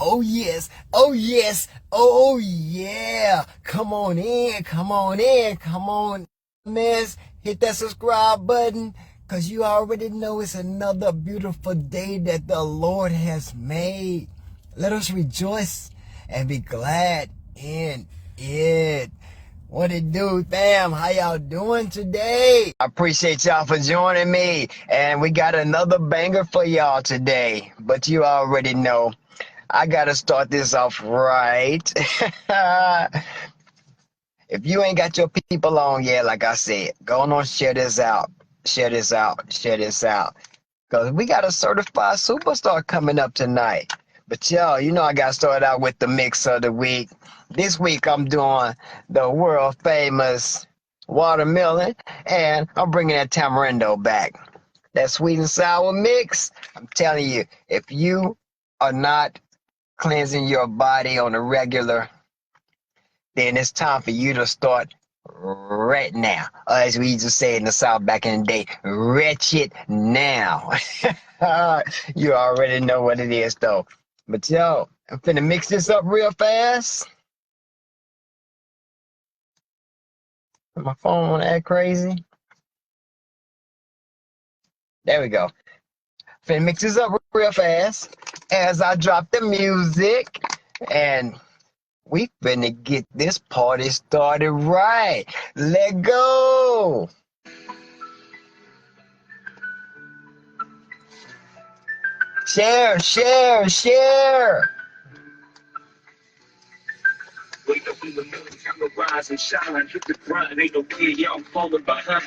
Oh yes, oh yes, oh yeah. Come on in, come on in, come on, miss. Hit that subscribe button, cause you already know it's another beautiful day that the Lord has made. Let us rejoice and be glad in it. What it do, fam? How y'all doing today? I appreciate y'all for joining me. And we got another banger for y'all today. But you already know, I gotta start this off right. If you ain't got your people on yet, like I said, go on, share this out. Share this out. Share this out. Because we got a certified superstar coming up tonight. But y'all, you know I got to start out with the mix of the week. This week I'm doing the world famous watermelon, and I'm bringing that tamarindo back. That sweet and sour mix, I'm telling you, if you are not cleansing your body on a regular, then it's time for you to start right now. Or as we used to say in the South back in the day, wretched now. You already know what it is, though. But yo, I'm finna mix this up real fast. My phone wanna act crazy. There we go. Finna mix this up real fast as I drop the music, and we finna get this party started right. Let go. Share, share, share. Wake up in the morning, time to rise and shine. Hit the grind, ain't no way, yeah, I'm falling behind.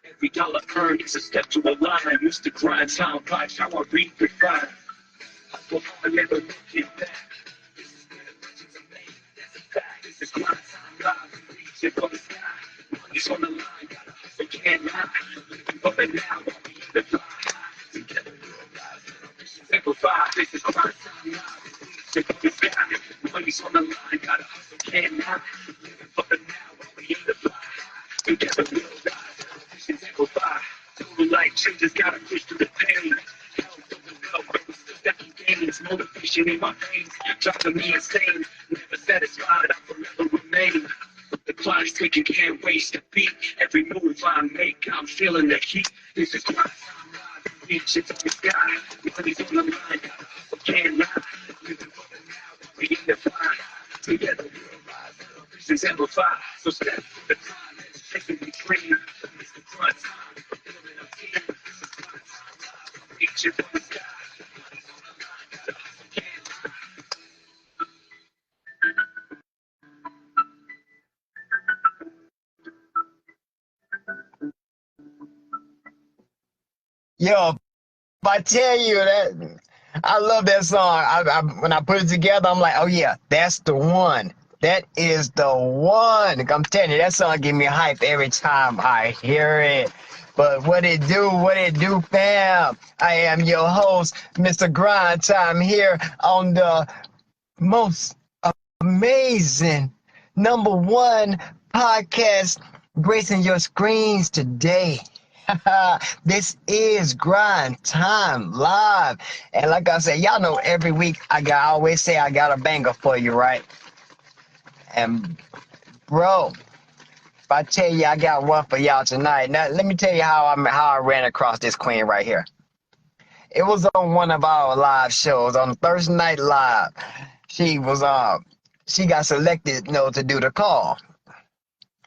Every dollar earned is a step to a line. Used to grind time, watch how I read the fine. Hustle hard, never looking back. This is where the legends are made, that's a fact. This is grind time, live, we reach it for the sky. Money's on the line, gotta hustle, can't lie. Living for the now, while we in the fly high. Together we'll rise, our vision simplify. This is grind time, live, we reach it for the sky. Money's on the line, gotta hustle, can't lie. Living for the now, while we in the fly high. Together we'll rise, our vision simplify. Total life changes, gotta push through the pain. Health of the wealth, but we still stacking gains. Motivation in my veins, driving me insane. Never satisfied, I forever remain. The clock's ticking, can't waste a beat. Every move I make, I'm feeling the heat. This is grind time, live, reach it to the sky. Money's on the line, gotta hustle, can't lie. Living for the now, we in the fly. Together we'll rise, our visions amplify. So step to the time, let's chase and we dream. It's the grind time, building a team. This is grind time, live, reach it for the sky. Money's on the line, gotta hustle, can't lie. Yo, if I tell you that, I love that song. When I put it together, I'm like, oh yeah, that's the one. That is the one. I'm telling you, that song give me hype every time I hear it. But what it do, fam? I am your host, Mr. Grind Time, here on the most amazing #1 podcast gracing your screens today. This is Grind Time Live. And like I said, y'all know every week I always say I got a banger for you, right? And bro, if I tell you I got one for y'all tonight, now let me tell you how I ran across this queen right here. It was on one of our live shows on Thursday Night Live. She got selected, to do the call.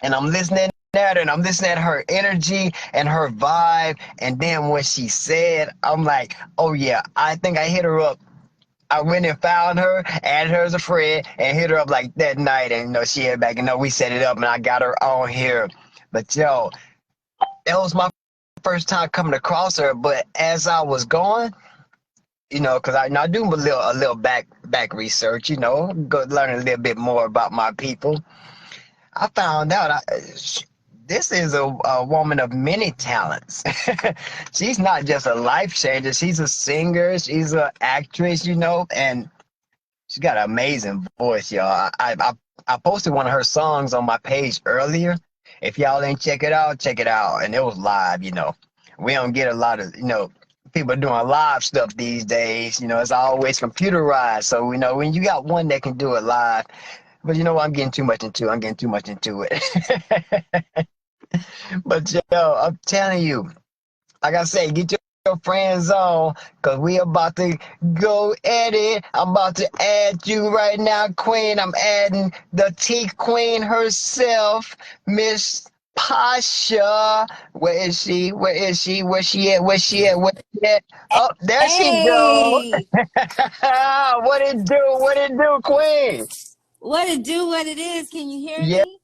And I'm listening at her, and I'm listening at her energy and her vibe. And then what she said, I'm like, oh yeah, I think I hit her up. I went and found her, added her as a friend, and hit her up like that night. And she hit back, and we set it up, and I got her on here. But yo, that was my first time coming across her. But as I was going, because I do a little back research, go learn a little bit more about my people. I found out this is a woman of many talents. She's not just a life changer. She's a singer. She's an actress, and she's got an amazing voice, y'all. I posted one of her songs on my page earlier. If y'all ain't check it out, and it was live, We don't get a lot of, people doing live stuff these days. It's always computerized. So, when you got one that can do it live, but you know what? I'm getting too much into it. I'm getting too much into it. But yo, I'm telling you, like I say, get your friends on, cause we about to go at it. I'm about to add you right now, Queen. I'm adding the T Queen herself, Miss Pasha. Where is she? Where is she? Where she at? Where she at? Where she at? Oh, there she go. Hey, What it do? What it do, Queen? what it do, what it is. Can you hear Yes, me?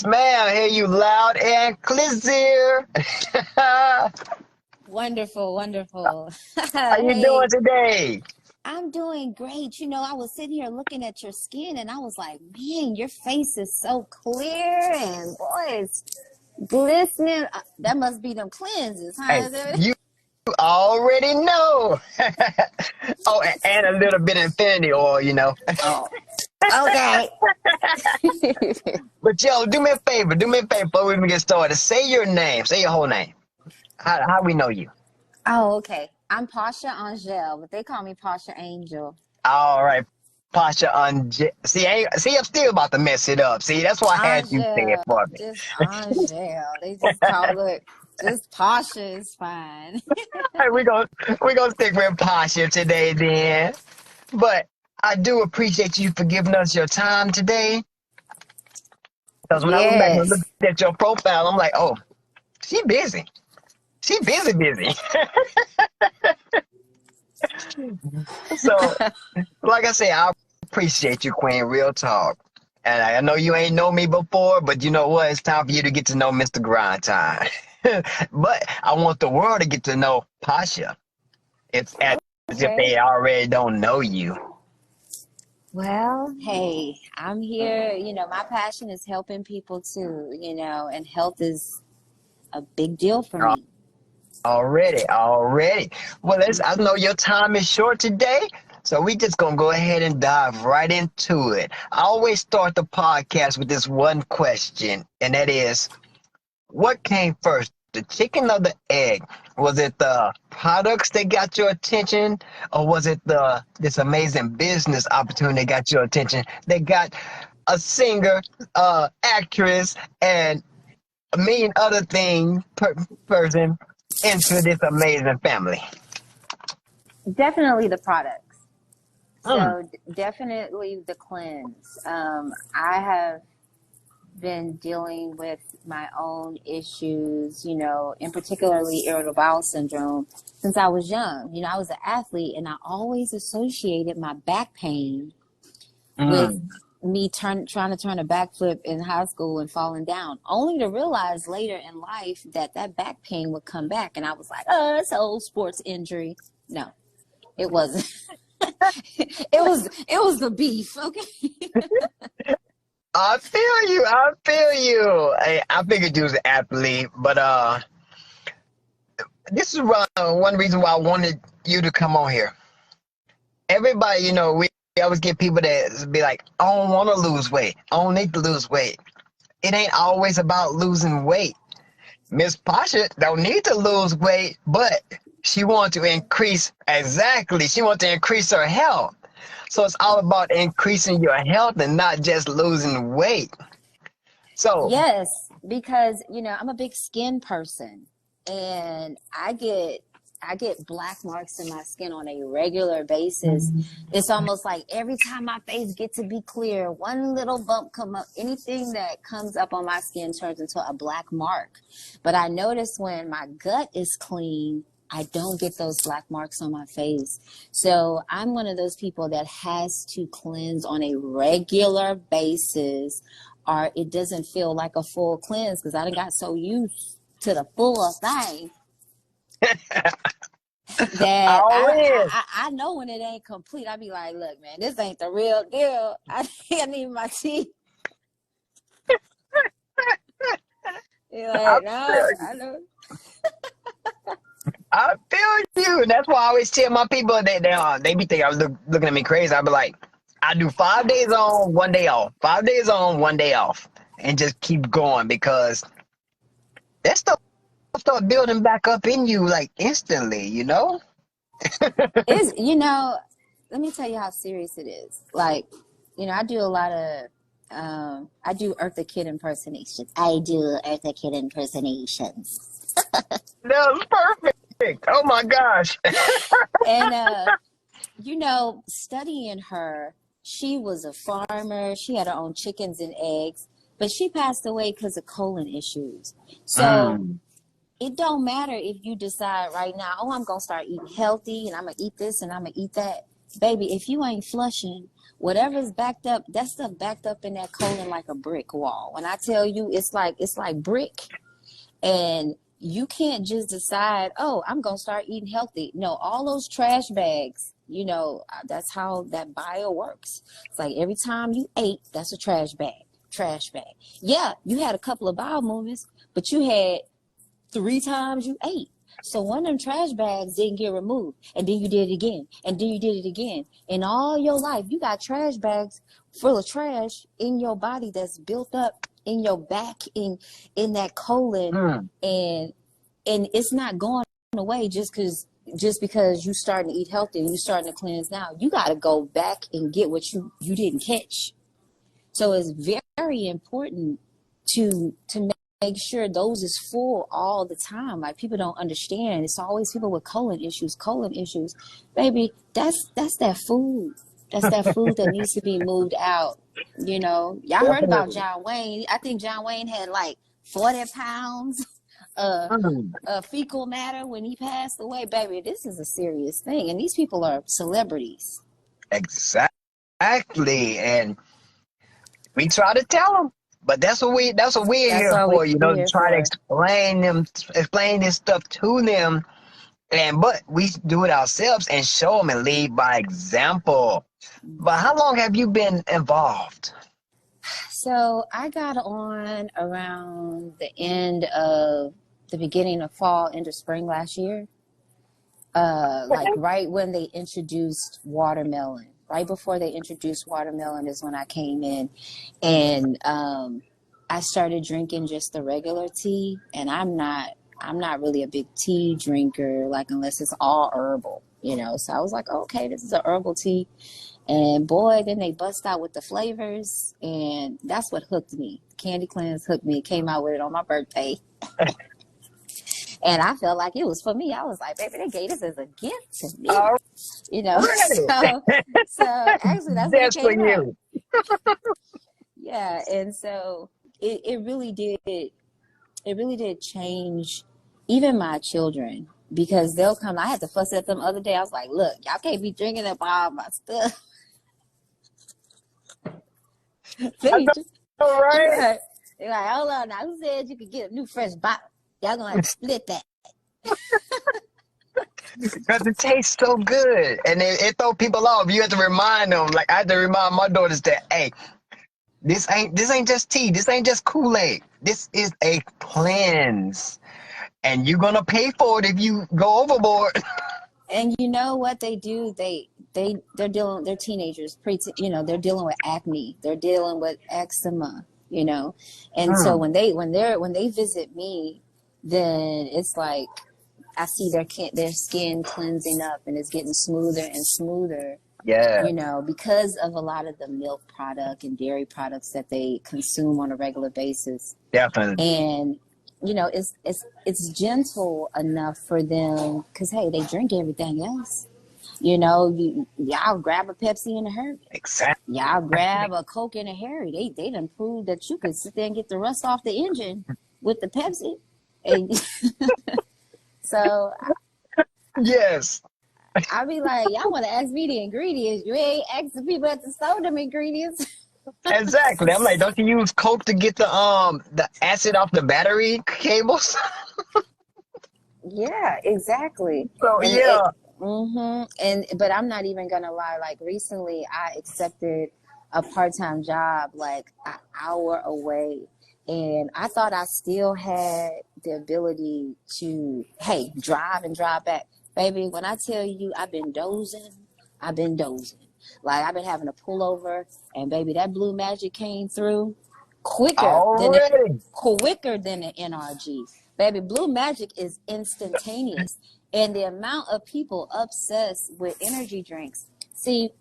ma'am. I hear you loud and clear. How Wonderful, wonderful. you doing Hey, today? I'm doing great. I was sitting here looking at your skin and I was like, man, your face is so clear and boy, it's glistening. That must be them cleanses, Hey, huh? you already know. Oh, and a little bit of infinity oil. Oh, okay. But yo, do me a favor. Do me a favor before we even get started. Say your name. Say your whole name. How we know you? Oh, okay. I'm Pasha Angelle, but they call me Pasha Angel. All right, Pasha. See, I'm still about to mess it up. See, that's why I had you say it Angel, for me. just Angel. They just call it, just Pasha is fine. Hey, we gonna stick with Pasha today, then. But I do appreciate you for giving us your time today. Because when I went back and looked Yes. at your profile, I'm like, oh, she busy. She busy, busy. So, like I say, I appreciate you, Queen. Real talk. And I know you ain't know me before, but you know what? It's time for you to get to know Mr. Grind Time. But I want the world to get to know Pasha. It's as if Okay. they already don't know you. Well, hey, I'm here. My passion is helping people too, and health is a big deal for me. Already. Well, I know your time is short today, so we just gonna go ahead and dive right into it. I always start the podcast with this one question, and that is, what came first, the chicken or the egg? Was it the products that got your attention, or was it this amazing business opportunity that got your attention? That got a singer, actress, and a million other things person into this amazing family. Definitely the products. Mm, So definitely the cleanse. I have been dealing with my own issues, in particularly irritable bowel syndrome since I was young. I was an athlete and I always associated my back pain with mm. me trying to turn a backflip in high school and falling down, only to realize later in life that back pain would come back. And I was like, oh, it's an old sports injury. No, it wasn't. It was the beef. Okay. I feel you. I feel you. I figured you was an athlete, but this is one reason why I wanted you to come on here. Everybody, we always get people that be like, I don't want to lose weight. I don't need to lose weight. It ain't always about losing weight. Miss Pasha don't need to lose weight, but she wants to increase, exactly. She wants to increase her health. So it's all about increasing your health and not just losing weight. So, Yes, because I'm a big skin person and I get black marks in my skin on a regular basis. It's almost like every time my face gets to be clear, one little bump come up, anything that comes up on my skin turns into a black mark. But I notice when my gut is clean, I don't get those black marks on my face. So I'm one of those people that has to cleanse on a regular basis or it doesn't feel like a full cleanse because I done got so used to the full thing that I, already. I I know when it ain't complete. I be like, look, man, this ain't the real deal. I need my teeth. You're I like, no, feel, I know. I feel you. And that's why I always tell my people that they be thinking looking at me crazy. I be like, I do 5 days on, 1 day off. 5 days on, 1 day off. And just keep going because that stuff start building back up in you like instantly, you know? Is let me tell you how serious it is. Like, I do a lot of I do Eartha Kitt impersonations. I do Eartha Kitt impersonations. That was perfect. Oh my gosh. And studying her, she was a farmer. She had her own chickens and eggs, but she passed away because of colon issues. So Mm. it don't matter if you decide right now, oh, I'm going to start eating healthy and I'm going to eat this and I'm going to eat that. Baby, if you ain't flushing, whatever's backed up, that stuff backed up in that colon like a brick wall. When I tell you, it's like brick. And you can't just decide, oh, I'm going to start eating healthy. No, all those trash bags, that's how that bio works. It's like every time you ate, that's a trash bag. Trash bag. Yeah, you had a couple of bowel movements, but you had 3 times you ate. So one of them trash bags didn't get removed. And then you did it again. And then you did it again. In all your life, you got trash bags full of trash in your body that's built up in your back, in that colon. Mm. And it's not going away just because you starting to eat healthy and you starting to cleanse now. You got to go back and get what you didn't catch. So it's very important to make sure those is full all the time. Like, people don't understand. It's always people with colon issues. Baby, that's that food. That's that food that needs to be moved out. Y'all heard about Definitely. John Wayne. I think John Wayne had like 40 pounds of Mm. fecal matter when he passed away. Baby, this is a serious thing. And these people are celebrities. Exactly. And we try to tell them, but that's what we're That's here all for, we're to here try to for. explain this stuff to them. But we do it ourselves and show them and lead by example. But how long have you been involved? So I got on around the end of the beginning of fall into spring last year. Like right when they introduced watermelon. Right before they introduced watermelon is when I came in, and I started drinking just the regular tea. And I'm not really a big tea drinker, like, unless it's all herbal. So I was like, okay, this is a herbal tea. And boy, then they bust out with the flavors, and that's what hooked me. Candy Cleanse hooked me. It came out with it on my birthday, and I felt like it was for me. I was like, baby, they gave this as a gift to me, All you know. right. So actually, that's when it That's for came out. you. Yeah, and so it really did. It really did change even my children, because they'll come. I had to fuss at them the other day. I was like, look, y'all can't be drinking up all my stuff. Let I me know, right? Right. They're like, hold on now. Who said you could get a new fresh bottle? Y'all gonna have to split that. Because it tastes so good. And it throw people off. You have to remind them. Like, I had to remind my daughters that, hey, this ain't just tea. This ain't just Kool-Aid. This is a cleanse. And you're gonna pay for it if you go overboard. And you know what they do? They're teenagers, they're dealing with acne. They're dealing with eczema. And so Mm, when they visit me, then it's like I see their skin cleansing up and it's getting smoother and smoother. yeah, Because of a lot of the milk product and dairy products that they consume on a regular basis. definitely. And it's gentle enough for them, because hey, they drink everything else. Y'all grab a Pepsi in a hurry. Exactly. Y'all grab a Coke in a hurry. They done proved that you could sit there and get the rust off the engine with the Pepsi. And so Yes, I be like, y'all want to ask me the ingredients? You ain't asking people at the store them ingredients. exactly. I'm like, don't you use Coke to get the acid off the battery cables? Yeah, exactly. So And yeah. but I'm not even gonna lie. Like, recently, I accepted a part-time job like an hour away, and I thought I still had the ability to, hey, drive and drive back. Baby, when I tell you I've been dozing. Like, I've been having to pull over, and baby, that Blue Magic came through quicker than Already. quicker than the NRG. Baby, Blue Magic is instantaneous. And the amount of people obsessed with energy drinks. See,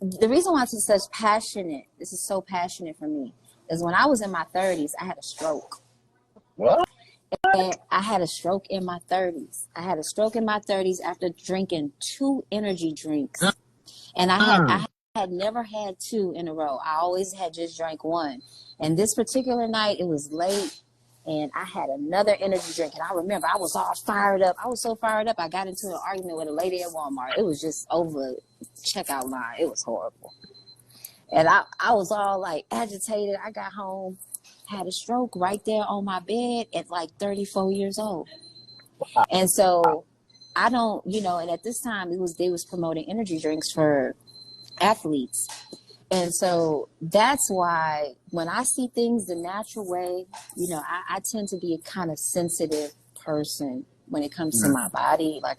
the reason why this is so passionate for me, is when I was in my 30s, I had a stroke. What? And I had a stroke in my 30s. I had a stroke in my 30s after drinking 2 energy drinks. And I had never had 2 in a row. I always had just drank 1. And this particular night, it was late, and I had another energy drink. And I remember I was all fired up. I was so fired up, I got into an argument with a lady at Walmart. It was just over checkout line. It was horrible. And I was all like agitated. I got home, had a stroke right there on my bed at like 34 years old. And so I don't, and at this time they was promoting energy drinks for athletes. And so that's why when I see things the natural way, I tend to be a kind of sensitive person when it comes to my body. Like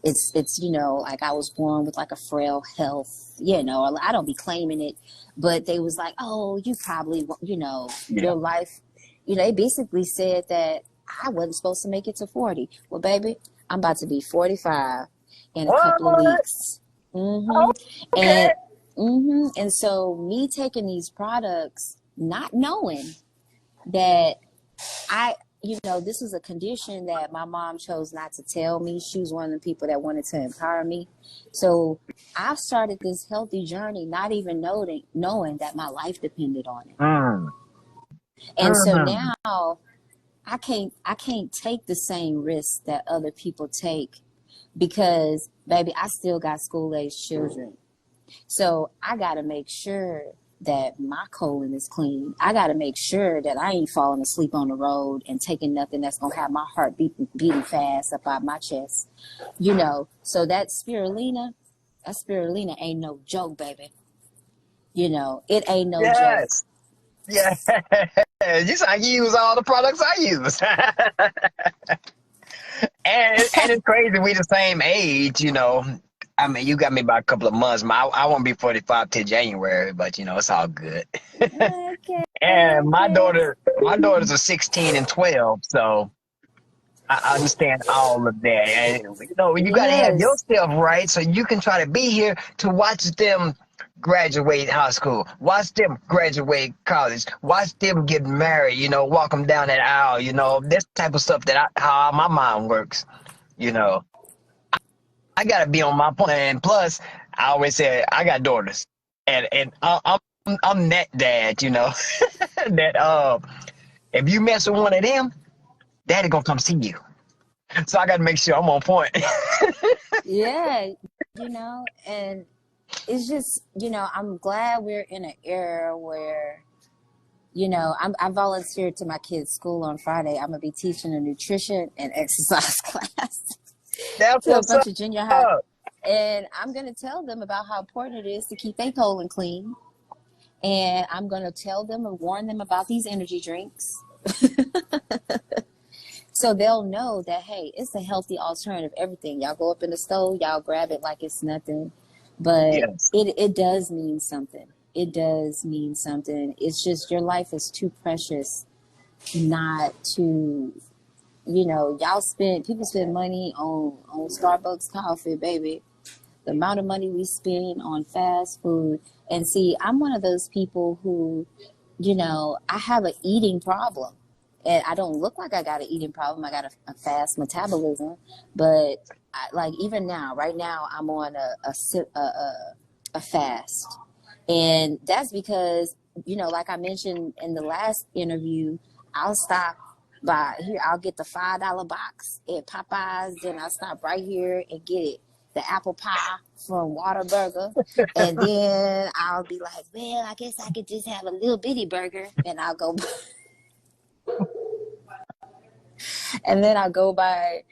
it's like I was born with like a frail health, I don't be claiming it, but they was like, oh, you probably, your life, they basically said that I wasn't supposed to make it to 40. Well, baby, I'm about to be 45 in a couple of weeks. Okay. And so me taking these products, not knowing that this is a condition that my mom chose not to tell me. She was one of the people that wanted to empower me. So I started this healthy journey, not even knowing that my life depended on it. And so now I can't take the same risks that other people take because, baby, I still got school-age children. So I got to make sure that my colon is clean. I got to make sure that I ain't falling asleep on the road and taking nothing that's going to have my heart beating fast up out my chest. So that spirulina ain't no joke, baby. It ain't no joke. Yeah. Just I use all the products I use. and it's crazy. We the same age, I mean, you got me by a couple of months. I won't be 45 till January, but it's all good. Okay. And my daughters are 16 and 12, so I understand all of that. And you got to have Yes. yourself right so you can try to be here to watch them graduate high school, watch them graduate college, watch them get married. Walk them down that aisle. This type of stuff how my mind works. I gotta be on my point. And plus, I always say I got daughters, and I'm that dad, that if you mess with one of them, daddy gonna come see you. So I gotta make sure I'm on point. Yeah, and it's just, I'm glad we're in an era where, I volunteered to my kids' school on Friday. I'm gonna be teaching a nutrition and exercise class. That's To a what's bunch of junior high. up. And I'm going to tell them about how important it is to keep their colon clean. And I'm going to tell them and warn them about these energy drinks. So they'll know that, hey, it's a healthy alternative. Everything. Y'all go up in the stove, y'all grab it like it's nothing. But Yes. it does mean something. It does mean something. It's just your life is too precious not to... people spend money on Starbucks coffee, baby. The amount of money we spend on fast food. And see, I'm one of those people who, I have an eating problem. And I don't look like I got an eating problem. I got a fast metabolism. But even now, right now, I'm on a fast. And that's because, like I mentioned in the last interview, I'll stop by here. I'll get the $5 box at Popeyes. Then I'll stop right here and get the apple pie from Whataburger. And then I'll be like, well, I guess I could just have a little bitty burger. And I'll go, and then I'll go by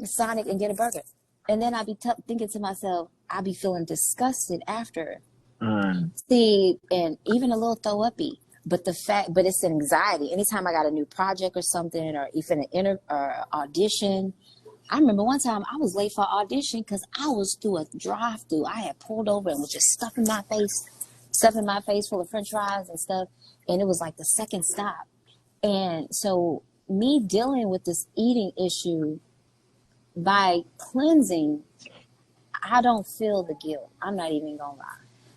Sonic and get a burger. And then I'll be thinking to myself, I'll be feeling disgusted after. See, and even a little throw uppy. But it's an anxiety. Anytime I got a new project or something, or even an audition. I remember one time I was late for audition because I was through a drive-through. I had pulled over and was just stuffing my face full of French fries and stuff. And it was like the second stop. And so me dealing with this eating issue by cleansing, I don't feel the guilt. I'm not even gonna lie.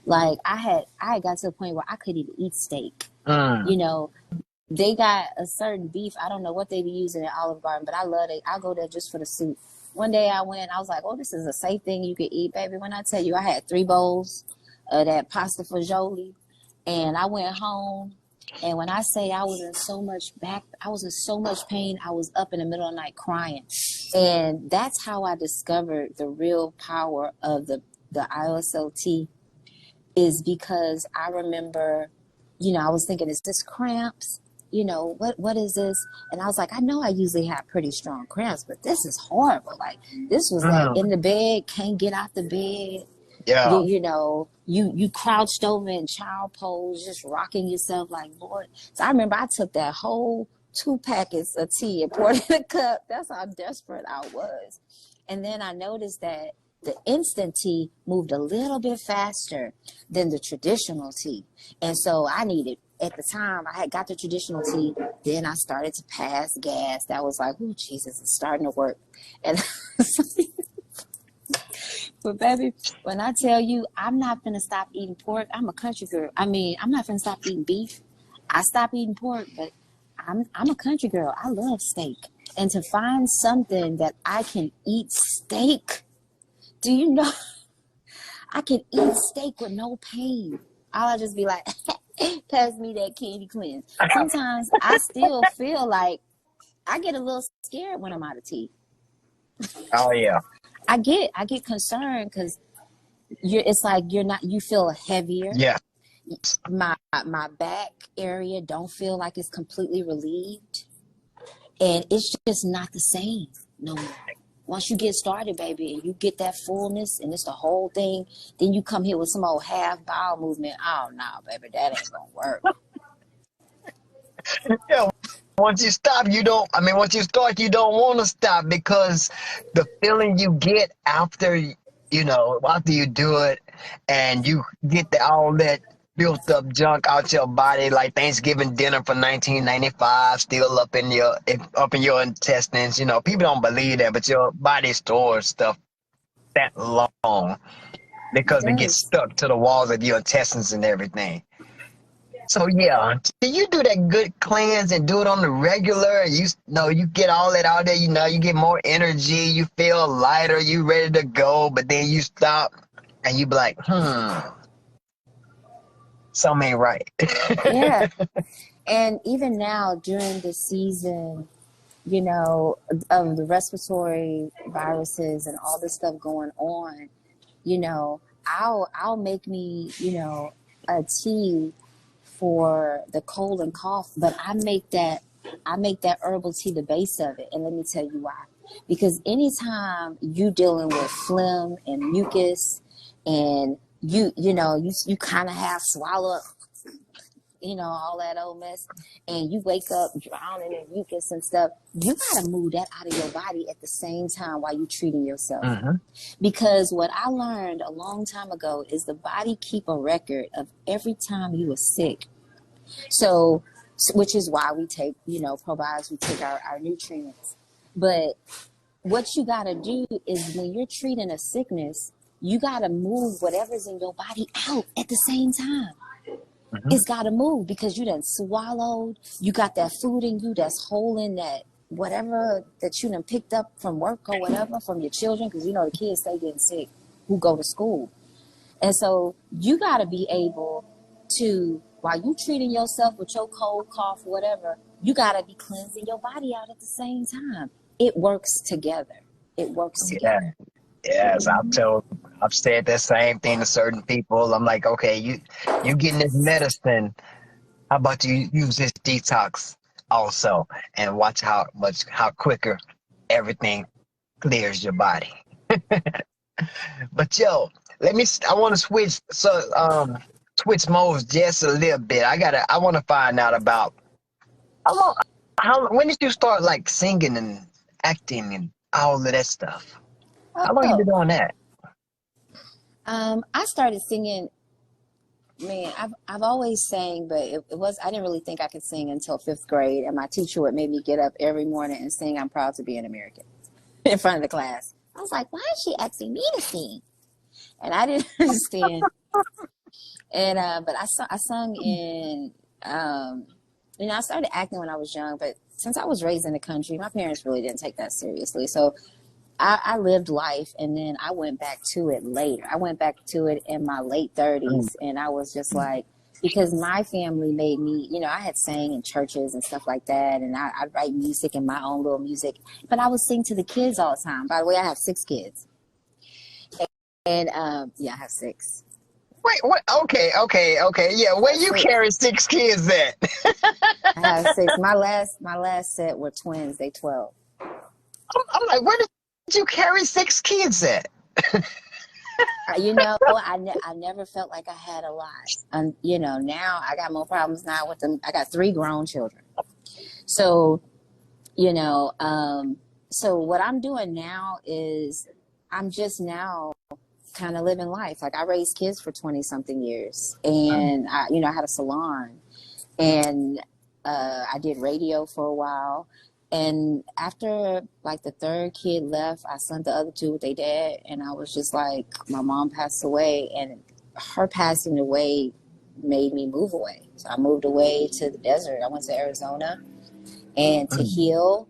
Like I had got to the point where I couldn't even eat steak. Mm. You know, they got a certain beef. I don't know what they be using at Olive Garden, but I love it. I go there just for the soup. One day I went, I was like, oh, this is a safe thing you can eat, baby. When I tell you, I had 3 bowls of that pasta fagioli, and I went home. And when I say I was in so much pain. I was up in the middle of the night crying. And that's how I discovered the real power of the ISLT, is because I remember, I was thinking, is this cramps? What is this? And I was like, I know I usually have pretty strong cramps, but this is horrible. Like, this was like in the bed, can't get out the bed. Yeah. You crouched over in child pose, just rocking yourself like, Lord. So I remember I took that whole 2 packets of tea and poured it in a cup. That's how desperate I was. And then I noticed that the instant tea moved a little bit faster than the traditional tea. And so I needed, at the time, I had got the traditional tea. Then I started to pass gas. That was like, oh, Jesus, it's starting to work. And but baby, when I tell you I'm not going to stop eating pork, I'm a country girl. I mean, I'm not going to stop eating beef. I stopped eating pork, but I'm a country girl. I love steak. And to find something that I can eat steak, do you know, I can eat steak with no pain. I'll just be like, pass me that candy cleanse. Sometimes I still feel like I get a little scared when I'm out of tea. Oh yeah. I get concerned because it's like you feel heavier. Yeah. My back area don't feel like it's completely relieved, and it's just not the same no more. Once you get started, baby, and you get that fullness and it's the whole thing, then you come here with some old half bowel movement. Oh no, baby, that ain't gonna work. Yeah. Once you stop, once you start, you don't want to stop, because the feeling you get after you do it, and you get all that built up junk out your body, like Thanksgiving dinner for 1995, still up in your intestines. People don't believe that, but your body stores stuff that long It because it gets does. stuck to the walls of your intestines and everything. So yeah, do you do that good cleanse and do it on the regular? And you get all that out there. You get more energy. You feel lighter. You ready to go. But then you stop and you be like, something ain't right. Yeah. And even now during the season, of the respiratory viruses and all this stuff going on, I'll make me, a tea for the cold and cough, but I make that herbal tea the base of it. And let me tell you why. Because anytime you dealing with phlegm and mucus, and you kind of have swallow, all that old mess, and you wake up drowning in mucus and stuff, you gotta move that out of your body at the same time while you treating yourself. Because what I learned a long time ago is the body keep a record of every time you were sick. So, which is why we take, probiotics, we take our nutrients. But what you gotta do is, when you're treating a sickness, you gotta move whatever's in your body out at the same time. It's got to move, because you done swallowed. You got that food in you that's holding that whatever that you done picked up from work or whatever from your children, because the kids stay getting sick who go to school. And so you got to be able to, while you treating yourself with your cold, cough, whatever, you got to be cleansing your body out at the same time. It works together. It works together. Yes, I've said that same thing to certain people. I'm like, okay, you getting this medicine. How about you use this detox also, and watch how quicker everything clears your body. But yo, I want to switch modes just a little bit. I want to find out about when did you start like singing and acting and all of that stuff? How long you been Oh, doing that? I started singing Man, I've always sang, but it was I didn't really think I could sing until fifth grade, and my teacher would make me get up every morning and sing "I'm Proud to Be an American" in front of the class. I was like, why is she asking me to sing? And I didn't understand. And but I sung in I started acting when I was young, but since I was raised in the country, my parents really didn't take that seriously. So I lived life, and then I went back to it later. I went back to it in my late 30s, and I was just like, because my family made me, I had sang in churches and stuff like that, and I'd write music and my own little music, but I would sing to the kids all the time. By the way, I have 6 kids. And yeah, I have 6. Wait, what? Okay. Yeah, where you 6. carry 6 kids at? I have 6. My last set were twins. They 12. I'm like, where did you carry 6 kids at? I never felt like I had a lot. Now I got more problems now with them. I got 3 grown children. So, so what I'm doing now is I'm just now kind of living life. Like, I raised kids for 20 something years, and I had a salon, and I did radio for a while. And after like the 3rd kid left, I sent the other 2 with their dad, and I was just like, my mom passed away, and her passing away made me move away. So I moved away to the desert. I went to Arizona and to heal,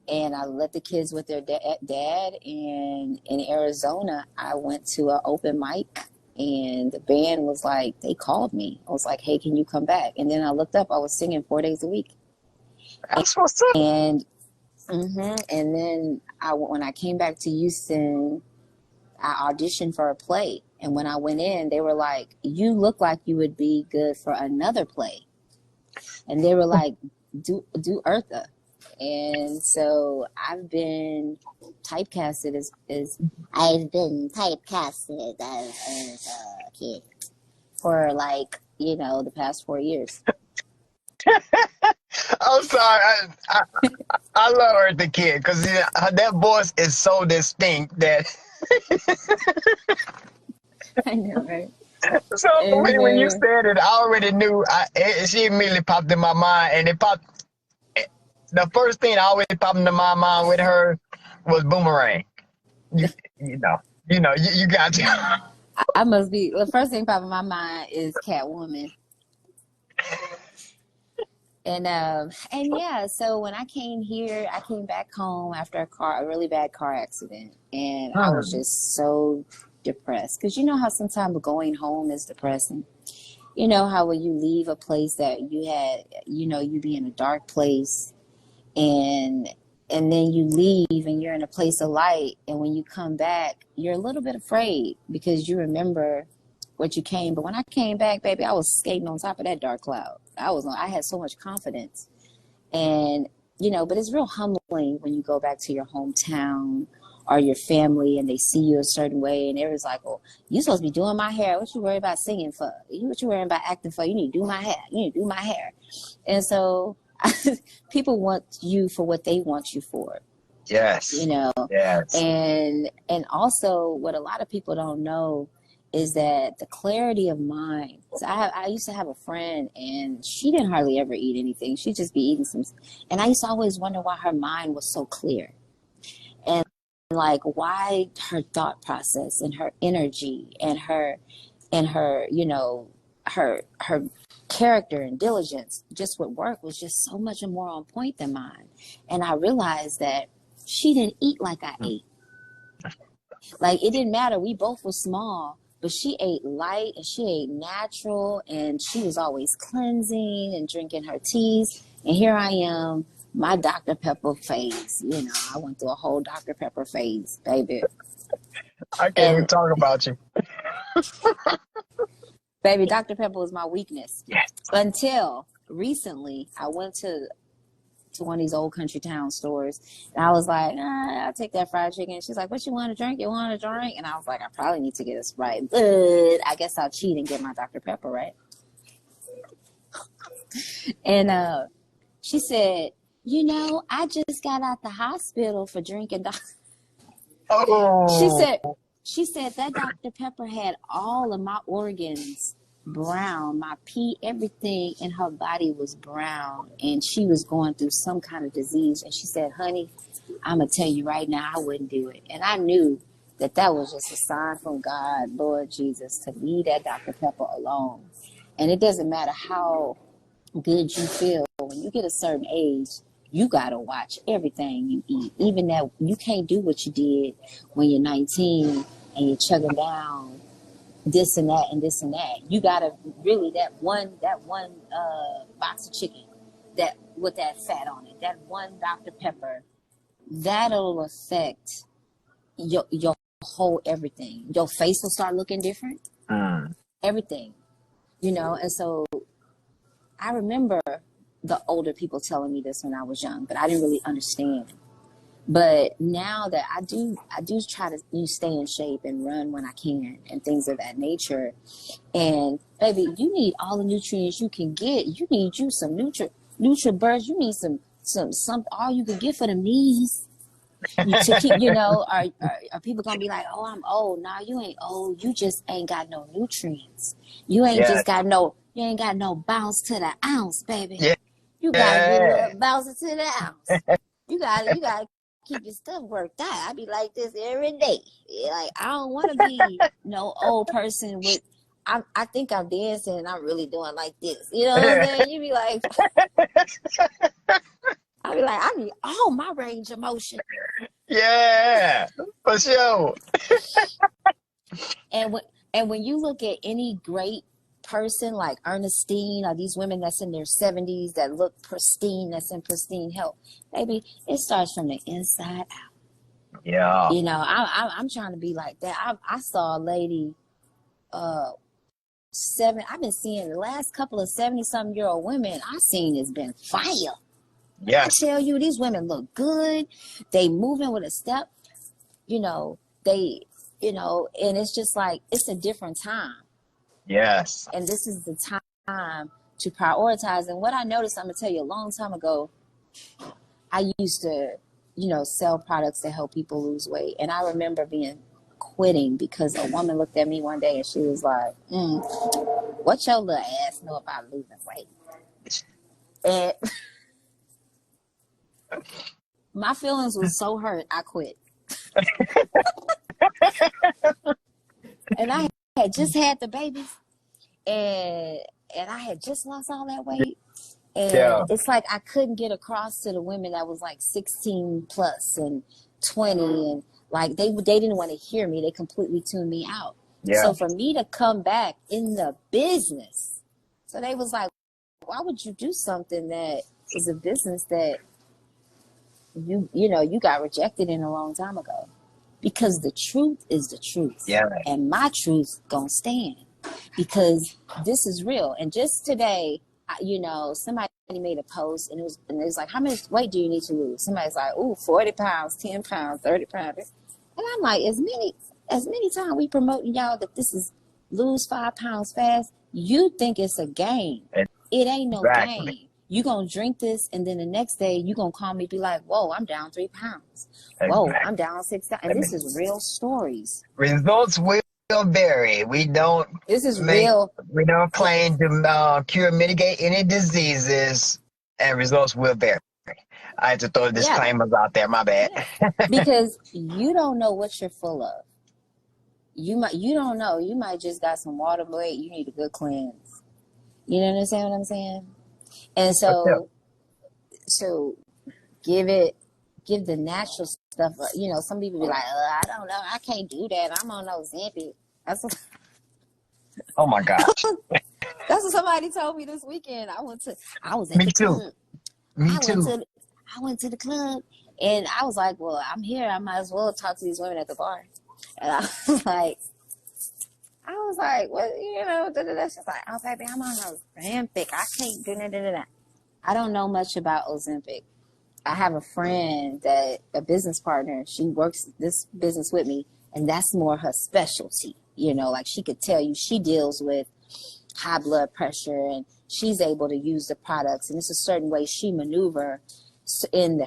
and I let the kids with their dad. And in Arizona, I went to an open mic, and the band was like, they called me. I was like, hey, can you come back? And then I looked up, I was singing 4 days a week. That's what's up. And and then when I came back to Houston, I auditioned for a play. And when I went in, they were like, you look like you would be good for another play. And they were like, do Eartha. And so I've been typecasted as I've been typecasted as a kid for like, the past 4 years. I'm sorry. I love her, the kid, because that voice is so distinct that. I know, right? So when you said it, I already knew. She immediately popped in my mind, and it popped. The first thing that always popped into my mind with her was Boomerang. You got to. I must be, the first thing popping in my mind is Catwoman. And yeah, so when I came here, I came back home after a really bad car accident, and I was just so depressed, because you know how sometimes going home is depressing. You know how when you leave a place that you had, you be in a dark place, and then you leave and you're in a place of light, and when you come back, you're a little bit afraid because you remember what you came. But when I came back, baby, I was skating on top of that dark cloud. I had so much confidence, and but it's real humbling when you go back to your hometown or your family, and they see you a certain way, and everyone's like, "Well, you supposed to be doing my hair. What you worried about singing for? What you worried about acting for? You need to do my hair. You need to do my hair." And so people want you for what they want you for. Yes. Yes. And also what a lot of people don't know is that the clarity of mind. So I used to have a friend, and she didn't hardly ever eat anything. She'd just be eating and I used to always wonder why her mind was so clear, and like why her thought process and her energy and her her character and diligence just with work was just so much more on point than mine. And I realized that she didn't eat like I ate. Like, it didn't matter. We both were small, but she ate light and she ate natural, and she was always cleansing and drinking her teas. And here I am, my Dr. Pepper phase. I went through a whole Dr. Pepper phase, baby. I can't even talk about you. Baby, Dr. Pepper was my weakness. Yes. Until recently, I went to one of these old country town stores, and I was like, I'll take that fried chicken. She's like, what you want to drink? You want to drink? And I was like, I probably need to get a Sprite, but I guess I'll cheat and get my Dr. Pepper, right? And she said, I just got out the hospital for drinking. Oh. She said that Dr. Pepper had all of my organs brown. My pee, everything in her body was brown, and she was going through some kind of disease. And she said, "Honey, I'm gonna tell you right now, I wouldn't do it." And I knew that that was just a sign from God, Lord Jesus, to leave that Dr. Pepper alone. And it doesn't matter how good you feel when you get a certain age. You gotta watch everything you eat, even that you can't do what you did when you're 19 and you're chugging down this and that and this and that. You gotta really that one box of chicken that with that fat on it, that one Dr. Pepper, that'll affect your whole everything. Your face will start looking different. Everything, And so I remember the older people telling me this when I was young, but I didn't really understand. But now that I do try to stay in shape and run when I can and things of that nature. And baby, you need all the nutrients you can get. You need you some NutriBurst. You need some all you can get for the knees. To keep, are people gonna be like, "Oh, I'm old"? Nah, you ain't old. You just ain't got no nutrients. You ain't just got no. You ain't got no bounce to the ounce, baby. Yeah. You gotta get a bounce to the ounce. You gotta keep your stuff worked out. I be like this every day. Like I don't want to be no old person with. I think I'm dancing and I'm really doing like this. You know what I'm saying? You be like. I be like, I need all my range of motion. Yeah, for sure. And when you look at any great person like Ernestine or these women that's in their 70s that look pristine, that's in pristine health, baby, it starts from the inside out. Yeah. I'm trying to be like that. I saw a lady, I've been seeing the last couple of 70-something-year-old women I've seen has been fire. Yes. I tell you, these women look good. They moving with a step, and it's just like, it's a different time. Yes. And this is the time to prioritize. And what I noticed, I'm going to tell you, a long time ago, I used to, sell products to help people lose weight. And I remember quitting because a woman looked at me one day and she was like, what your little ass know about losing weight? And my feelings was so hurt, I quit. And I had just had the babies, and I had just lost all that weight. And it's like I couldn't get across to the women that was like 16 plus and 20, and like they didn't want to hear me. They completely tuned me out. Yeah. So for me to come back in the business, so they was like, why would you do something that is a business that you got rejected in a long time ago? Because the truth is the truth. Yeah. And my truth gonna stand because this is real. And just today, somebody made a post and it was like, how much weight do you need to lose? Somebody's like, 40 pounds, 10 pounds, 30 pounds. And I'm like, as many times we promoting y'all that this is lose 5 pounds fast, you think it's a game. It ain't no game. You gonna drink this, and then the next day you gonna call me, be like, "Whoa, I'm down 3 pounds. Whoa, I'm down 6 pounds." And this is real stories. Results will vary. We don't. This is real. We don't claim to cure, mitigate any diseases, and results will vary. I had to throw disclaimers out there. My bad. Yeah. Because you don't know what you're full of. You don't know. You might just got some water weight. You need a good cleanse. You know what I'm saying? And so give the natural stuff. Some people be like, I don't know, I can't do that. I'm on Ozempic. Oh my gosh. That's what somebody told me this weekend. I was at Me the too. club. Me too. I went to the club and I was like, well, I'm here. I might as well talk to these women at the bar. And I was like, well, she's like, oh, baby, I'm on Ozempic. I can't do that. I don't know much about Ozempic. I have a friend a business partner, she works this business with me, and that's more her specialty. Like she could tell you she deals with high blood pressure and she's able to use the products. And it's a certain way she maneuver in the,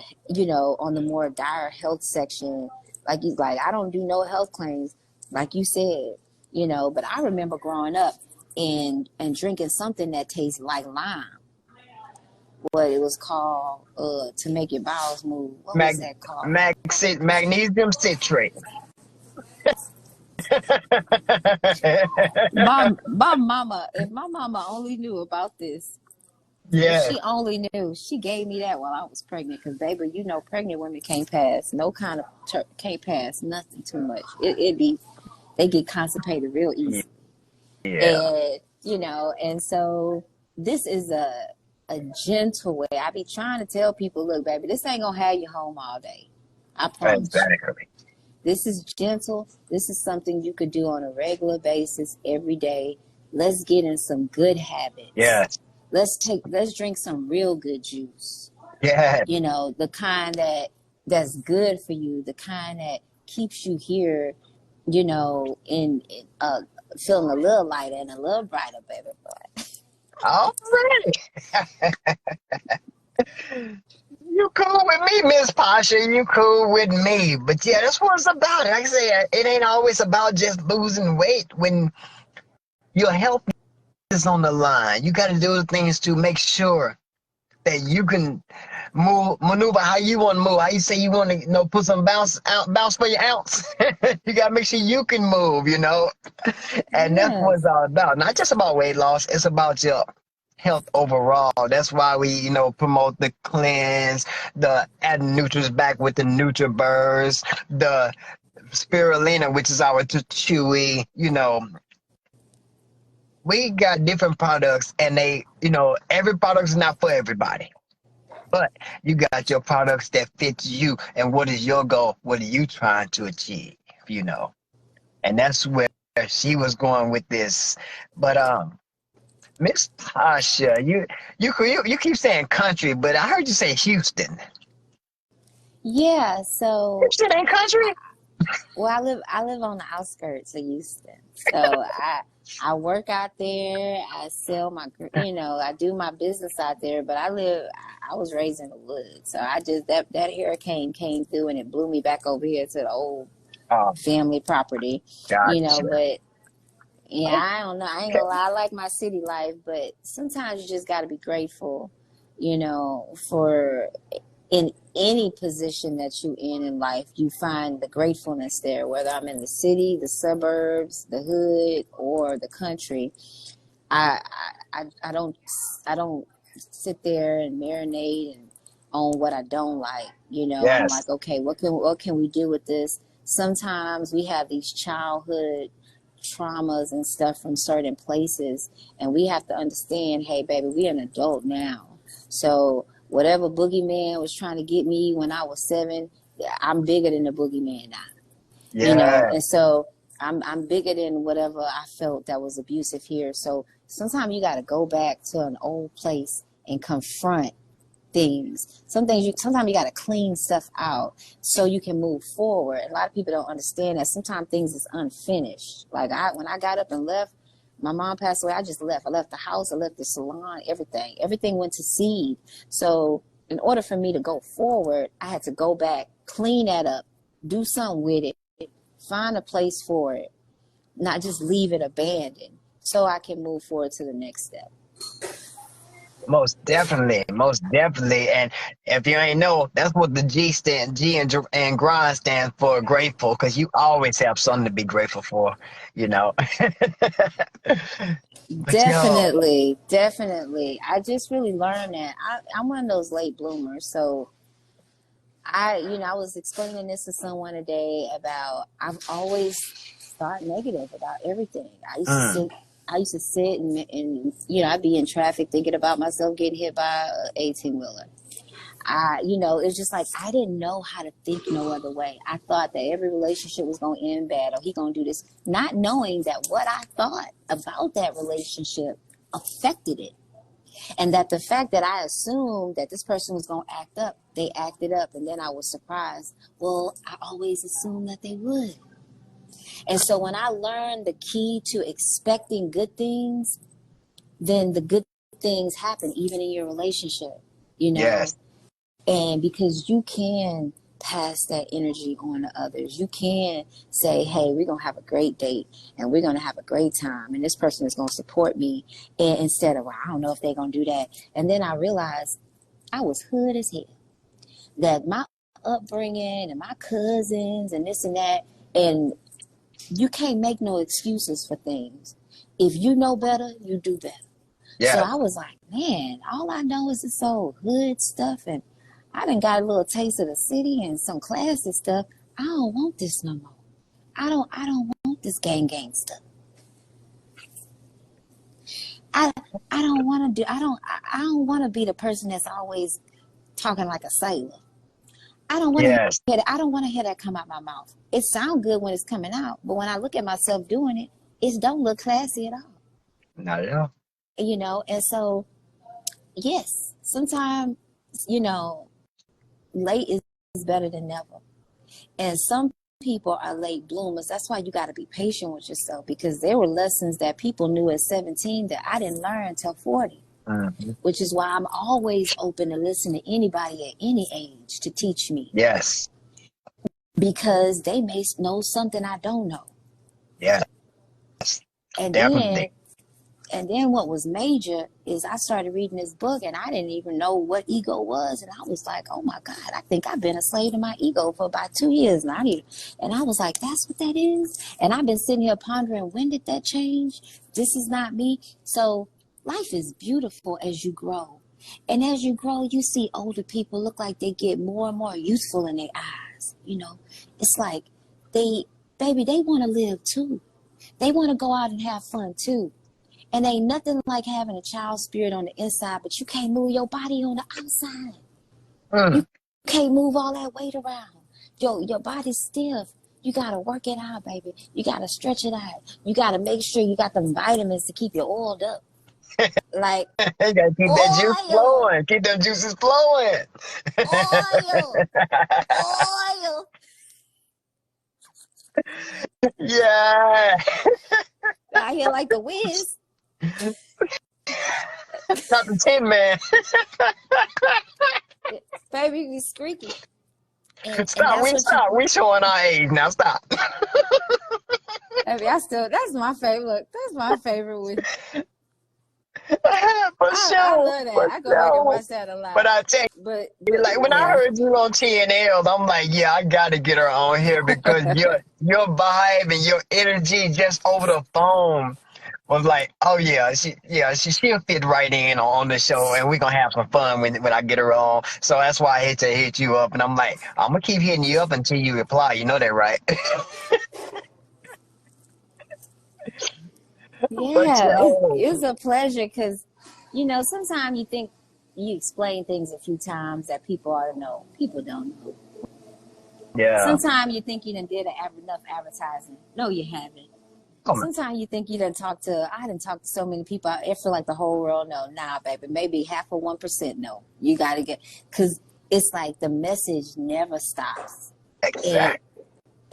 on the more dire health section. Like I don't do no health claims, like you said. But I remember growing up, and drinking something that tastes like lime. What it was called to make your bowels move. What was Mag, that called? magnesium citrate. My mama, if my mama only knew about this, if Yes, she only knew, she gave me that while I was pregnant. Because baby, you know, pregnant women can't pass no kind of can't pass nothing too much. It be they get constipated real easy, yeah, and you know, and so this is a gentle way. I be trying to tell people, look, baby, this ain't gonna have you home all day. I promise you. exactly. This is gentle. This is something you could do on a regular basis every day. Let's get in some good habits. Yes, Let's drink some real good juice. yes. You know, the kind that's good for you, the kind that keeps you here, you know, in feeling a little lighter and a little brighter, baby boy. All right. You cool with me, Miss Pasha. You cool with me. But yeah, that's what it's about. Like I say, it ain't always about just losing weight when your health is on the line. You got to do things to make sure that you can maneuver how you want to move. How you say you want to, put some bounce for your ounce. You got to make sure you can move, and that's what it's Yes. all about. Not just about weight loss. It's about your health overall. That's why we, promote the cleanse, the adding nutrients back with the NutriBurst, the spirulina, which is our chewy, we got different products and they, every product is not for everybody. But you got your products that fit you and what is your goal? What are you trying to achieve? You know? And that's where she was going with this. But Miss Tasha, you keep saying country, but I heard you say Houston. Yeah. So Houston ain't country? well, I live on the outskirts of Houston, so I work out there. I sell my, I do my business out there. But I was raised in the woods, so I just that hurricane came through and it blew me back over here to the old Oh, family property, gotcha. But yeah, I don't know. I ain't Okay. gonna lie. I like my city life, but sometimes you just got to be grateful, for in any position that you in life, you find the gratefulness there, whether I'm in the city, the suburbs, the hood, or the country. I I don't sit there and marinate and on what I don't like. I'm Yes. like, okay, what can we do with this? Sometimes we have these childhood traumas and stuff from certain places, and we have to understand, hey, baby, we're an adult now. So whatever boogeyman was trying to get me when I was 7, I'm bigger than the boogeyman now. Yeah. And so I'm bigger than whatever I felt that was abusive here. So sometimes you got to go back to an old place and confront things. Sometimes you got to clean stuff out so you can move forward. A lot of people don't understand that sometimes things is unfinished. Like when I got up and left, my mom passed away. I just left. I left the house. I left the salon. Everything went to seed. So in order for me to go forward, I had to go back, clean that up, do something with it, find a place for it, not just leave it abandoned, so I can move forward to the next step. Most definitely, most definitely. And if you ain't know, that's what the G and grind stand for, grateful, because you always have something to be grateful for, you know. But yo, Definitely, definitely. I just really learned that I'm one of those late bloomers. So I was explaining this to someone today about I've always thought negative about everything. mm, I used to sit and I'd be in traffic thinking about myself getting hit by an 18-wheeler. It's just like I didn't know how to think no other way. I thought that every relationship was going to end bad or he going to do this, not knowing that what I thought about that relationship affected it. And that the fact that I assumed that this person was going to act up, they acted up. And then I was surprised. Well, I always assumed that they would. And so when I learned the key to expecting good things, then the good things happen even in your relationship, you know? yes, And because you can pass that energy on to others. You can say, hey, we're going to have a great date and we're going to have a great time. And this person is going to support me. And instead of, well, I don't know if they're going to do that. And then I realized I was hood as hell. That my upbringing and my cousins and this and that, and you can't make no excuses for things. If you know better, you do better. Yeah. So I was like, man, all I know is this old hood stuff, and I done got a little taste of the city and some classy stuff. I don't want this no more. I don't want this gang stuff. I don't want to do. I don't want to be the person that's always talking like a sailor. I don't want to hear that. I don't want to hear that come out my mouth. It sounds good when it's coming out, but when I look at myself doing it, it don't look classy at all. Not at all. You know, and so yes, sometimes, you know, late is better than never. And some people are late bloomers. That's why you got to be patient with yourself, because there were lessons that people knew at 17 that I didn't learn until 40. Mm-hmm. Which is why I'm always open to listen to anybody at any age to teach me. Yes. Because they may know something I don't know. Yeah. And definitely. then what was major is I started reading this book and I didn't even know what ego was. And I was like, oh my God, I think I've been a slave to my ego for about 2 years now. And I was like, that's what that is? And I've been sitting here pondering, when did that change? This is not me. So life is beautiful as you grow. And as you grow, you see older people look like they get more and more youthful in their eyes. You know, it's like they want to live too. They want to go out and have fun too. And ain't nothing like having a child spirit on the inside, but you can't move your body on the outside. You can't move all that weight around. Your body's stiff. You got to work it out, baby. You got to stretch it out. You got to make sure you got them vitamins to keep you oiled up. Like, you gotta keep that juice flowing. Keep them juices flowing. Oil. Yeah. I hear like the whiz. Not the Tin Man. Baby, you squeaky. Stop. We showing our age now. Stop. Baby, that's my favorite. That's my favorite with. For sure. I love that. I go back and watch that a lot. But I tell you, like when I heard you on TNL, I'm like, yeah, I gotta get her on here because your vibe and your energy just over the phone was like, oh yeah, she'll fit right in on the show, and we're gonna have some fun when I get her on. So that's why I hate to hit you up, and I'm like, I'm gonna keep hitting you up until you reply. You know that, right? Yeah, it's a pleasure because, you know, sometimes you think you explain things a few times that people ought to know. People don't know. Yeah. Sometimes you think you done did enough advertising. No, you haven't. Sometimes you think you done I done talked to so many people. I feel like the whole world know. Nah, baby, maybe 0.5% no. You got to because it's like the message never stops. Exactly.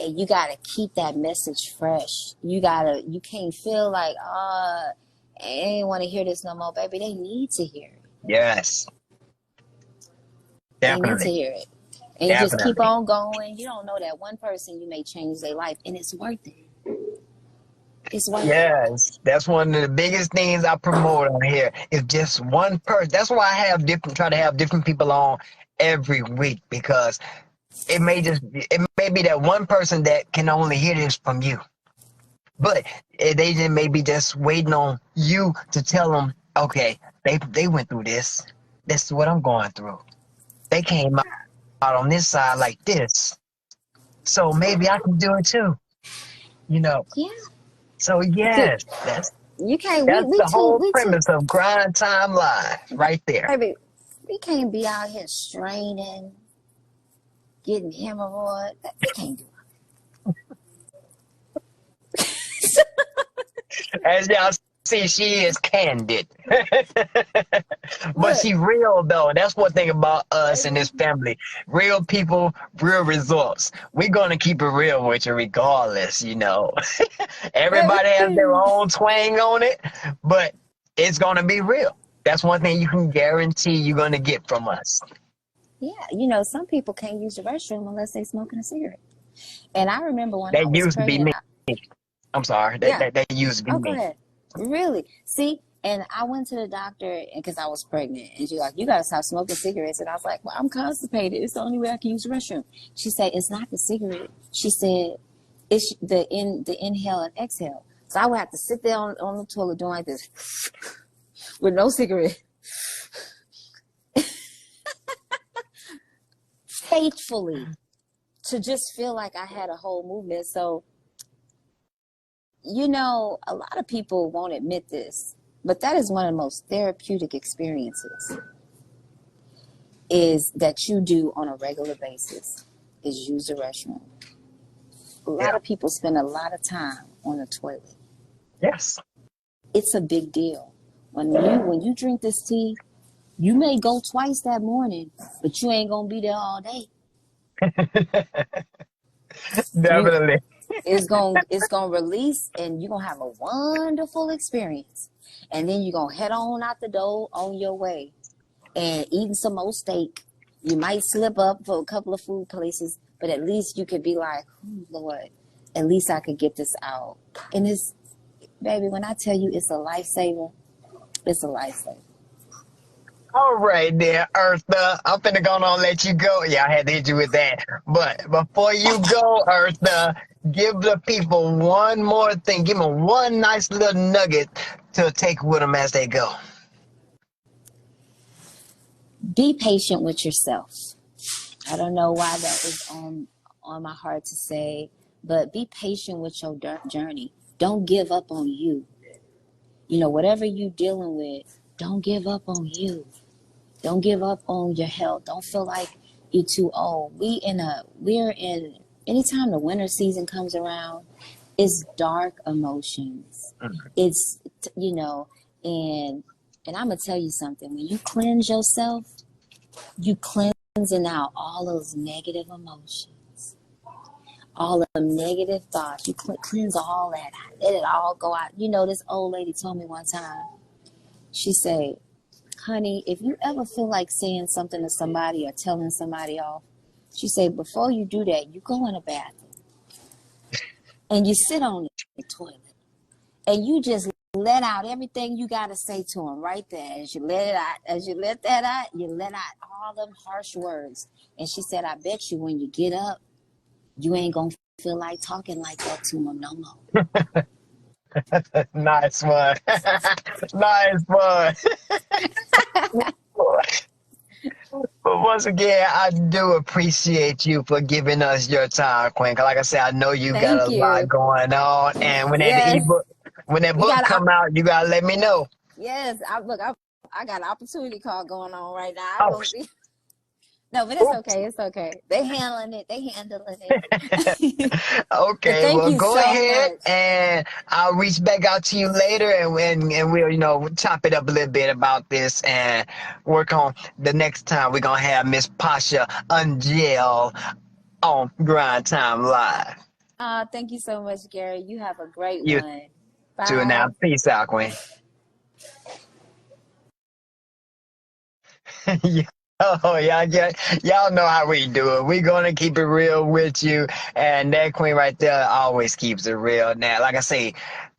And you got to keep that message fresh. You can't feel like, I ain't want to hear this no more, baby. They need to hear it. Yes. Definitely. They need to hear it. And you just keep on going. You don't know that one person, you may change their life, and it's worth it. It's worth it. Yes. That's one of the biggest things I promote on here is just one person. That's why I try to have different people on every week, because it may be that one person that can only hear this from you, but they just may be just waiting on you to tell them, okay, they went through this. This is what I'm going through. They came out on this side like this, so maybe I can do it too. You know. Yeah. So yes, that's the whole premise of Grind Time Live, right there. Baby, we can't be out here straining, getting hemorrhoid. We can't do it. As y'all see, she is candid. But she real, though. That's one thing about us and this family. Real people, real results. We're going to keep it real with you regardless, you know. Everybody has their own twang on it, but it's going to be real. That's one thing you can guarantee you're going to get from us. Yeah, you know, some people can't use the restroom unless they smoking a cigarette. And I remember when I That was used to be pregnant, me. I'm sorry. yeah. That used to be Oh, go me. ahead. Really? See, and I went to the doctor because I was pregnant, and she's like, "You gotta stop smoking cigarettes." And I was like, "Well, I'm constipated. It's the only way I can use the restroom." She said, "It's not the cigarette." She said, "It's the inhale and exhale." So I would have to sit there on the toilet doing like this with no cigarette, faithfully, to just feel like I had a whole movement. So, you know, a lot of people won't admit this, but that is one of the most therapeutic experiences is that you do on a regular basis is use the restroom. A lot Yeah. of people spend a lot of time on the toilet. Yes. It's a big deal. When you drink this tea, you may go twice that morning, but you ain't gonna be there all day. You Definitely. it's gonna release and you're gonna have a wonderful experience. And then you're gonna head on out the door on your way and eating some more steak. You might slip up for a couple of food places, but at least you could be like, oh, Lord, at least I could get this out. And it's, baby, when I tell you it's a lifesaver, it's a lifesaver. All right there, Eartha. I'm finna go on and let you go. Yeah, I had to hit you with that. But before you go, Eartha, give the people one more thing. Give them one nice little nugget to take with them as they go. Be patient with yourself. I don't know why that is on my heart to say, but be patient with your journey. Don't give up on you. You know, whatever you're dealing with, don't give up on you. Don't give up on your health. Don't feel like you're too old. We're in anytime the winter season comes around, it's dark emotions. It's you know, and I'm gonna tell you something. When you cleanse yourself, you cleansing out all those negative emotions, all of them negative thoughts. You cleanse all that. Let it all go out. You know, this old lady told me one time. She said, honey, if you ever feel like saying something to somebody or telling somebody off, she said, before you do that, you go in the bathroom and you sit on the toilet and you just let out everything you got to say to them right there. As you let it out, as you let that out, you let out all them harsh words. And she said, I bet you when you get up, you ain't going to feel like talking like that to them no more. Nice one. Nice one. But once again, I do appreciate you for giving us your time, Queen. 'Cause like I said, I know you got Thank a lot you. going on, and Yes. when that We book got come out, you gotta let me know. yes. I got an opportunity call going on right now. I'm Oh, going to be. No, but it's oops. okay. It's okay. They handling it. They handling it. But Okay, thank well, you go so ahead, much. and I'll reach back out to you later, and we'll chop it up a little bit about this and work on the next time we're gonna have Miss Pasha Angelle on Grind Time Live. Thank you so much, Gary. You have a great You one. too now. Bye. Peace out, Queen. Oh, y'all know how we do it. We're gonna keep it real with you, and that Queen right there always keeps it real. Now, like I say,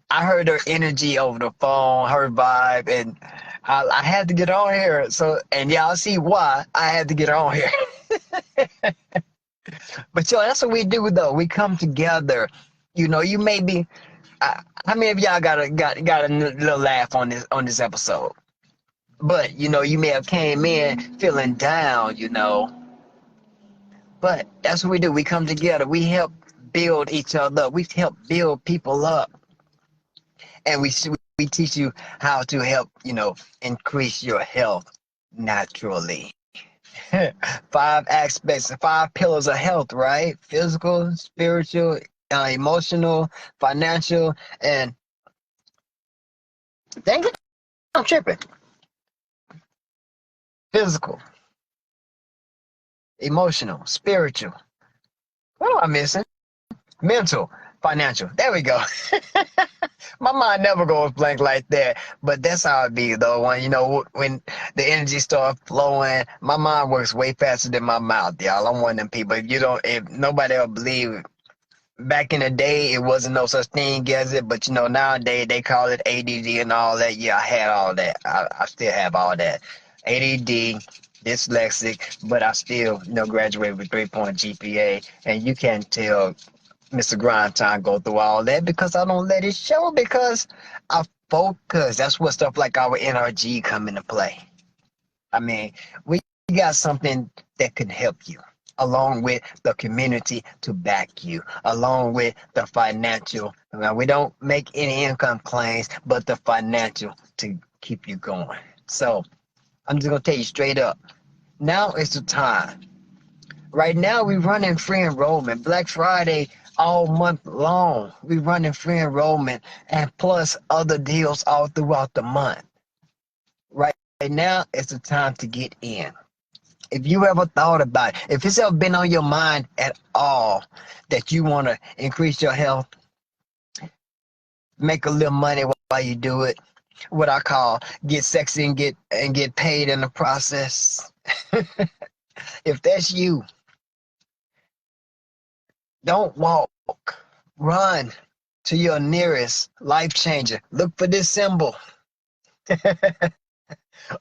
I heard her energy over the phone, her vibe, and I had to get on here. So, and y'all see why I had to get on here. But that's what we do, though. We come together. You may be. How many of y'all got a little laugh on this episode? But you may have came in feeling down. But that's what we do. We come together. We help build each other up. We help build people up, and we teach you how to help increase your health naturally. Five aspects, five pillars of health, right? Physical, spiritual, emotional, financial, and dang it, I'm tripping. Physical, emotional, spiritual. What am I missing? Mental. Financial. There we go. My mind never goes blank like that, but that's how it be though. When the energy starts flowing, my mind works way faster than my mouth, y'all. I'm one of them people. If nobody will believe, back in the day, it wasn't no such thing as it, but nowadays they call it ADD and all that. Yeah, I had all that. I still have all that. ADD, dyslexic, but I still, graduated with 3-point GPA, and you can't tell Mr. Grindtime go through all that because I don't let it show because I focus. That's what stuff like our NRG come into play. I mean, we got something that can help you, along with the community to back you, along with the financial. Now, we don't make any income claims, but the financial to keep you going. So I'm just going to tell you straight up. Now is the time. Right now, we're running free enrollment. Black Friday all month long. We're running free enrollment and plus other deals all throughout the month. Right now, it's the time to get in. If you ever thought about it, if it's ever been on your mind at all that you want to increase your health, make a little money while you do it, what I call get sexy and get paid in the process. If that's you, don't walk, run to your nearest life changer. Look for this symbol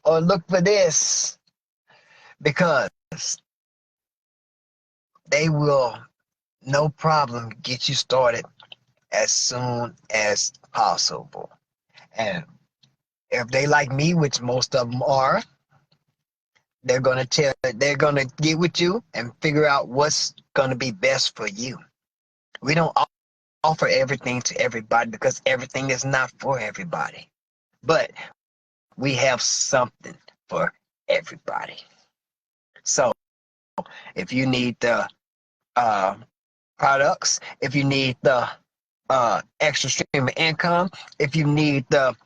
or look for this, because they will, no problem, get you started as soon as possible. And if they like me, which most of them are, they're gonna get with you and figure out what's gonna be best for you. We don't offer everything to everybody because everything is not for everybody. But we have something for everybody. So if you need the products, if you need the extra stream of income, if you need the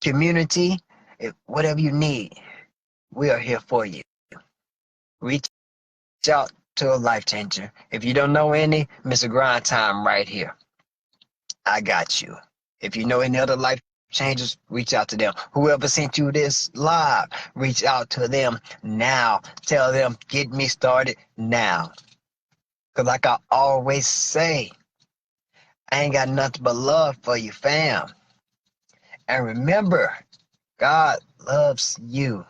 community, whatever you need, we are here for you. Reach out to a life changer. If you don't know any, Mr. Grind Time right here. I got you. If you know any other life changers, reach out to them. Whoever sent you this live, reach out to them now. Tell them, get me started now. Because like I always say, I ain't got nothing but love for you, fam. And remember, God loves you.